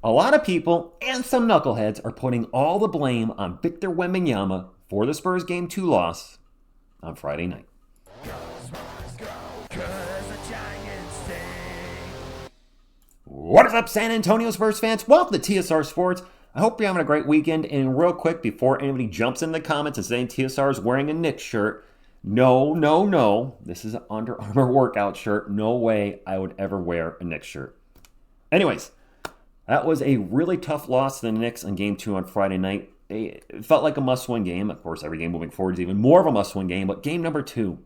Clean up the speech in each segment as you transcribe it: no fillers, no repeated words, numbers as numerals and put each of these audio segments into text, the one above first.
A lot of people and some knuckleheads are putting all the blame on Victor Wembanyama for the Spurs Game 2 loss on Friday night. What is up, San Antonio Spurs fans? Welcome to TSR Sports. I hope you're having a great weekend. And real quick, before anybody jumps in the comments and saying TSR is wearing a Knicks shirt, no. This is an Under Armour workout shirt. No way I would ever wear a Knicks shirt. Anyways, that was a really tough loss to the Knicks in Game 2 on Friday night. It felt like a must-win game. Of course, every game moving forward is even more of a must-win game. But game number 2,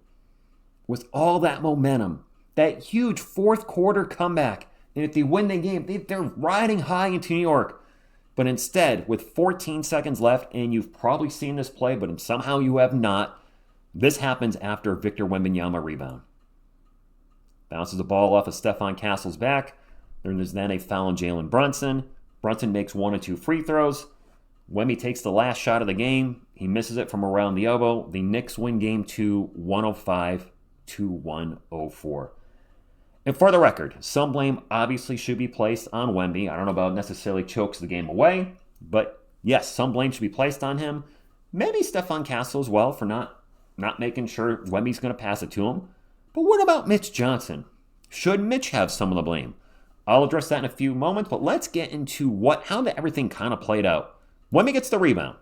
with all that momentum, that huge fourth quarter comeback, and if they win the game, they're riding high into New York. But instead, with 14 seconds left, and you've probably seen this play, but somehow you have not, this happens after Victor Wembanyama rebound. Bounces the ball off of Stephon Castle's back. There's then a foul on Jalen Brunson. Brunson makes 1 or 2 free throws. Wemby takes the last shot of the game. He misses it from around the elbow. The Knicks win Game 2, 105-104. And for the record, some blame obviously should be placed on Wemby. I don't know about necessarily chokes the game away, but yes, some blame should be placed on him. Maybe Stephon Castle as well for not making sure Wemby's going to pass it to him. But what about Mitch Johnson? Should Mitch have some of the blame? I'll address that in a few moments, but let's get into how everything kind of played out. Wemby gets the rebound.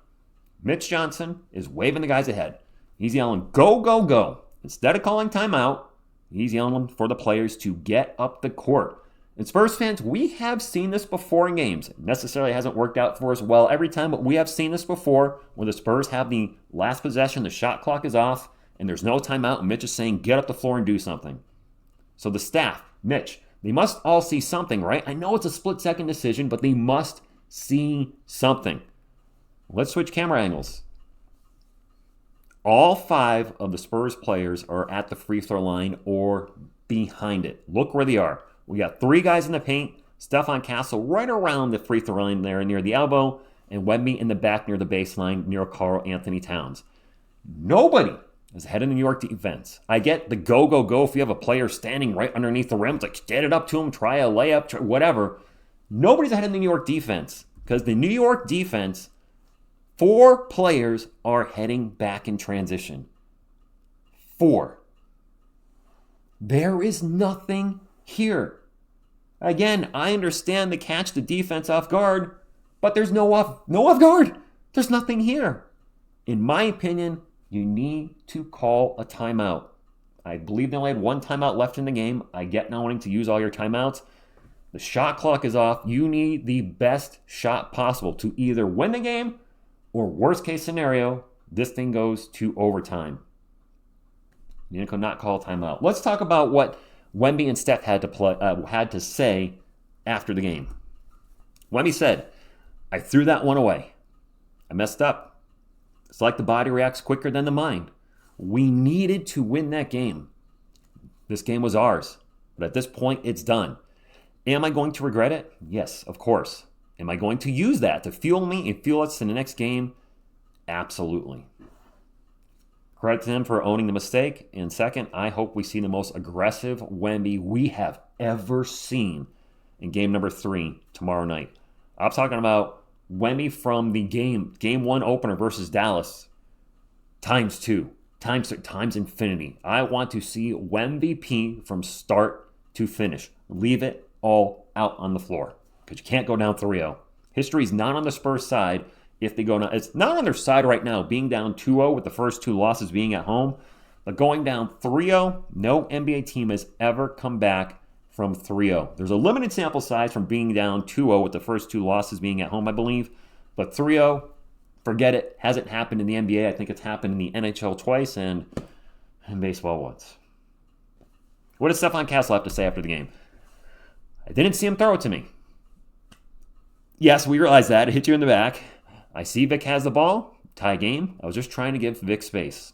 Mitch Johnson is waving the guys ahead. He's yelling, go, go, go. Instead of calling timeout, he's yelling for the players to get up the court. And Spurs fans, we have seen this before in games. It necessarily hasn't worked out for us well every time, but we have seen this before when the Spurs have the last possession, the shot clock is off, and there's no timeout, and Mitch is saying, get up the floor and do something. So the staff, Mitch, they must all see something, right? I know it's a split-second decision, but they must see something. Let's switch camera angles. All 5 of the Spurs players are at the free throw line or behind it. Look where they are. We got 3 guys in the paint, Stephon Castle right around the free throw line there near the elbow, and Wemby in the back near the baseline near Karl Anthony Towns. Nobody is ahead of the New York defense. I get the go, go, go if you have a player standing right underneath the rim. It's like, get it up to him, try a layup, whatever. Nobody's ahead of the New York defense because the New York defense, 4 players are heading back in transition. 4. There is nothing here. Again, I understand to catch the defense off guard, but there's no off guard. There's nothing here. In my opinion, you need to call a timeout. I believe they only had 1 timeout left in the game. I get not wanting to use all your timeouts. The shot clock is off. You need the best shot possible to either win the game or, worst case scenario, this thing goes to overtime. You could not call a timeout. Let's talk about what Wemby and Steph had to say after the game. Wemby said, I threw that one away. I messed up. It's like the body reacts quicker than the mind. We needed to win that game. This game was ours. But at this point, it's done. Am I going to regret it? Yes, of course. Am I going to use that to fuel me and fuel us in the next game? Absolutely. Credit to him for owning the mistake. And second, I hope we see the most aggressive Wemby we have ever seen in game number 3 tomorrow night. I'm talking about Wemby from the game 1 opener versus Dallas, times 2, times infinity. I want to see Wemby P from start to finish. Leave it all out on the floor because you can't go down 3-0. History's not on the Spurs side if they go down. It's not on their side right now, being down 2-0 with the first 2 losses being at home. But going down 3-0, no NBA team has ever come back from 3-0. There's a limited sample size from being down 2-0 with the first 2 losses being at home, I believe. But 3-0, forget it. Hasn't happened in the NBA. I think it's happened in the NHL twice and in baseball once. What does Stephon Castle have to say after the game? I didn't see him throw it to me. Yes, we realize that. It hit you in the back. I see Vic has the ball. Tie game. I was just trying to give Vic space.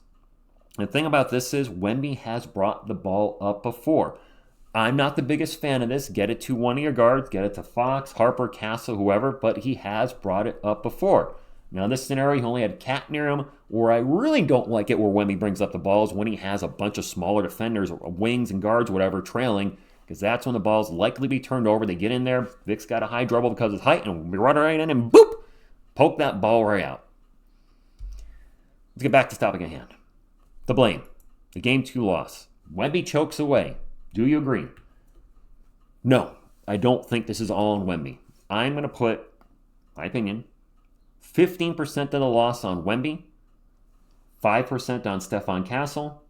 The thing about this is Wemby has brought the ball up before. I'm not the biggest fan of this. Get it to one of your guards. Get it to Fox, Harper, Castle, whoever. But he has brought it up before. Now, in this scenario, he only had Cat near him. Where I really don't like it where Wemby brings up the ball is when he has a bunch of smaller defenders, or wings and guards, whatever, trailing. because that's when the ball's likely to be turned over. They get in there. Vic's got a high dribble because of his height, and we run right in and boop, poke that ball right out. Let's get back to the topic at hand. The blame. The Game 2 loss. Wemby chokes away. Do you agree? No, I don't think this is all on Wemby. I'm going to put, my opinion, 15% of the loss on Wemby, 5% on Stephon Castle,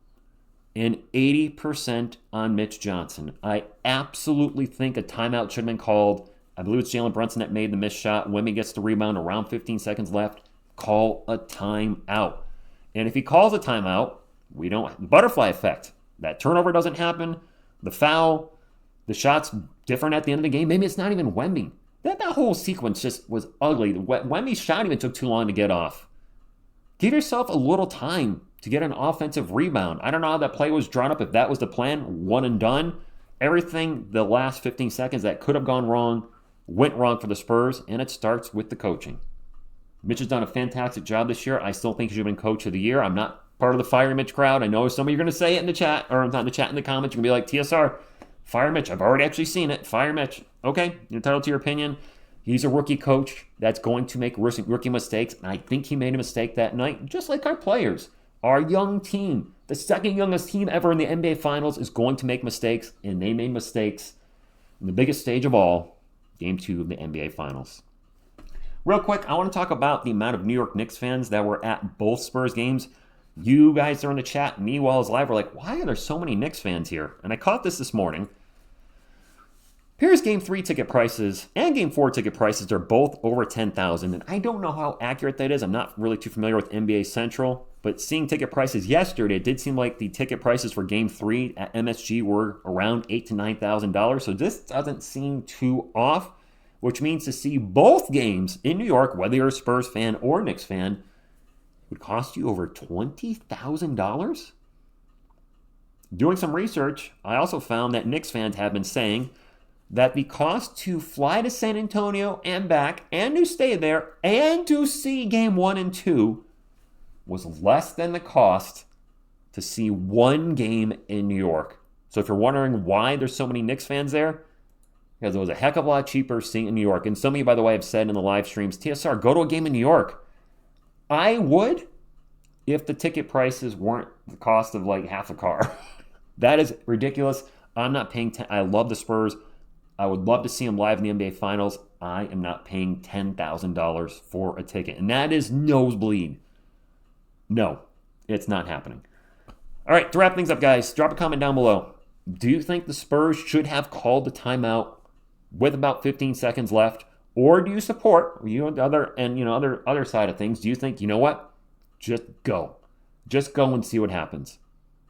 and 80% on Mitch Johnson. I absolutely think a timeout should have been called. I believe it's Jalen Brunson that made the missed shot. Wemby gets the rebound around 15 seconds left. Call a timeout. And if he calls a timeout, we don't, the butterfly effect. That turnover doesn't happen. The foul, the shot's different at the end of the game. Maybe it's not even Wemby. That whole sequence just was ugly. Wemby's shot even took too long to get off. Give yourself a little time to get an offensive rebound. I don't know how that play was drawn up. If that was the plan, one and done. Everything the last 15 seconds that could have gone wrong went wrong for the Spurs, and it starts with the coaching. Mitch has done a fantastic job this year. I still think he should have been Coach of the Year. I'm not part of the Fire Mitch crowd. I know some of you are going to say it in the chat, or not in the chat, in the comments. You're going to be like, TSR, fire Mitch. I've already actually seen it. Fire Mitch. Okay, you're entitled to your opinion. He's a rookie coach that's going to make rookie mistakes, and I think he made a mistake that night, just like our players. Our young team, the second youngest team ever in the NBA Finals, is going to make mistakes, and they made mistakes in the biggest stage of all, Game 2 of the NBA Finals. Real quick, I want to talk about the amount of New York Knicks fans that were at both Spurs games. You guys are in the chat, me while I was live, were like, why are there so many Knicks fans here? And I caught this morning. Here's Game 3 ticket prices and Game 4 ticket prices. They're both over $10,000. And I don't know how accurate that is. I'm not really too familiar with NBA Central. But seeing ticket prices yesterday, it did seem like the ticket prices for Game 3 at MSG were around $8,000 to $9,000. So this doesn't seem too off, which means to see both games in New York, whether you're a Spurs fan or Knicks fan, would cost you over $20,000. Doing some research, I also found that Knicks fans have been saying that the cost to fly to San Antonio and back, and to stay there, and to see Game 1 and 2 was less than the cost to see one game in New York. So if you're wondering why there's so many Knicks fans there, because it was a heck of a lot cheaper seeing in New York. And some of you, by the way, have said in the live streams, TSR, go to a game in New York. I would if the ticket prices weren't the cost of like half a car. That is ridiculous. I'm not paying I love the Spurs. I would love to see them live in the NBA Finals. I am not paying $10,000 for a ticket. And that is nosebleed. No, it's not happening. All right, to wrap things up, guys, drop a comment down below. Do you think the Spurs should have called the timeout with about 15 seconds left? Or do you support other side of things? Do you think, you know what? Just go. Just go and see what happens.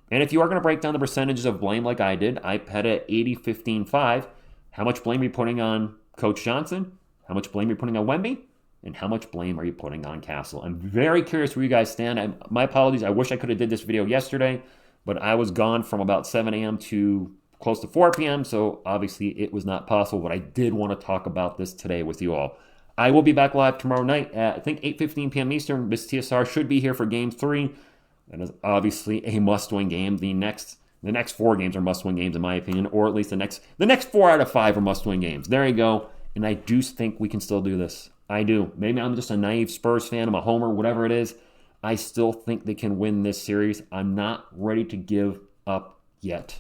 And if you are going to break down the percentages of blame like I did, I had it at 80, 15, 5. How much blame are you putting on Coach Johnson? How much blame are you putting on Wemby? And how much blame are you putting on Castle? I'm very curious where you guys stand. My apologies. I wish I could have did this video yesterday, but I was gone from about 7 a.m. to close to 4 p.m., so obviously it was not possible, but I did want to talk about this today with you all. I will be back live tomorrow night at, I think, 8:15 p.m. Eastern. Miss TSR should be here for Game 3. That is obviously a must-win game. The next 4 games are must-win games, in my opinion, or at least the next 4 out of 5 are must-win games. There you go. And I do think we can still do this. I do. Maybe I'm just a naive Spurs fan. I'm a homer, whatever it is. I still think they can win this series. I'm not ready to give up yet.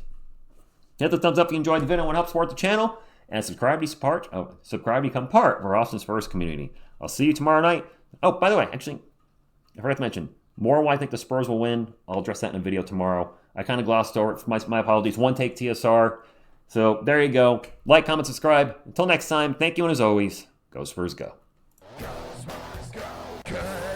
Hit the thumbs up if you enjoyed the video and want to help support the channel. And subscribe to become part of our awesome Spurs community. I'll see you tomorrow night. Oh, by the way, actually, I forgot to mention, more why I think the Spurs will win. I'll address that in a video tomorrow. I kind of glossed over it. My apologies. One take TSR. So there you go. Like, comment, subscribe. Until next time, thank you, and as always, go Spurs go. Go Spurs go. Good.